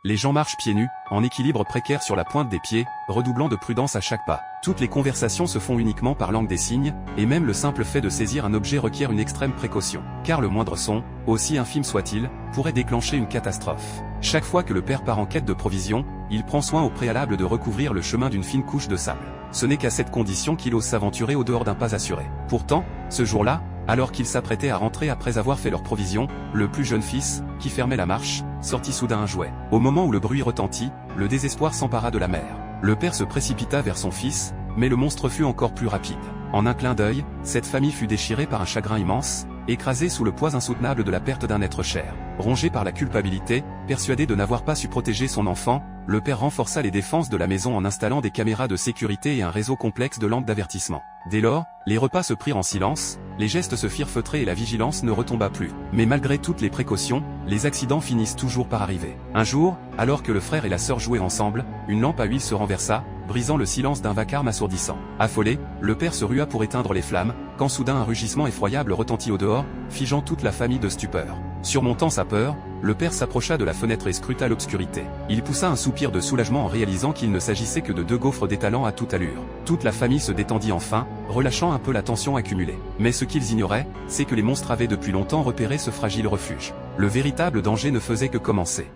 les gens marchent pieds nus, en équilibre précaire sur la pointe des pieds, redoublant de prudence à chaque pas. Toutes les conversations se font uniquement par langue des signes, et même le simple fait de saisir un objet requiert une extrême précaution. Car le moindre son, aussi infime soit-il, pourrait déclencher une catastrophe. Chaque fois que le père part en quête de provisions, il prend soin au préalable de recouvrir le chemin d'une fine couche de sable. Ce n'est qu'à cette condition qu'il ose s'aventurer au dehors d'un pas assuré. Pourtant, ce jour-là, alors qu'ils s'apprêtaient à rentrer après avoir fait leurs provisions, le plus jeune fils, qui fermait la marche, sortit soudain un jouet. Au moment où le bruit retentit, le désespoir s'empara de la mère. Le père se précipita vers son fils, mais le monstre fut encore plus rapide. En un clin d'œil, cette famille fut déchirée par un chagrin immense, écrasée sous le poids insoutenable de la perte d'un être cher. Rongé par la culpabilité, persuadé de n'avoir pas su protéger son enfant, le père renforça les défenses de la maison en installant des caméras de sécurité et un réseau complexe de lampes d'avertissement. Dès lors, les repas se prirent en silence, les gestes se firent feutrer et la vigilance ne retomba plus. Mais malgré toutes les précautions, les accidents finissent toujours par arriver. Un jour, alors que le frère et la sœur jouaient ensemble, une lampe à huile se renversa, brisant le silence d'un vacarme assourdissant. Affolé, le père se rua pour éteindre les flammes, quand soudain un rugissement effroyable retentit au dehors, figeant toute la famille de stupeur. Surmontant sa peur, le père s'approcha de la fenêtre et scruta l'obscurité. Il poussa un soupir de soulagement en réalisant qu'il ne s'agissait que de deux gaufres d'étalons à toute allure. Toute la famille se détendit enfin, relâchant un peu la tension accumulée. Mais ce qu'ils ignoraient, c'est que les monstres avaient depuis longtemps repéré ce fragile refuge. Le véritable danger ne faisait que commencer.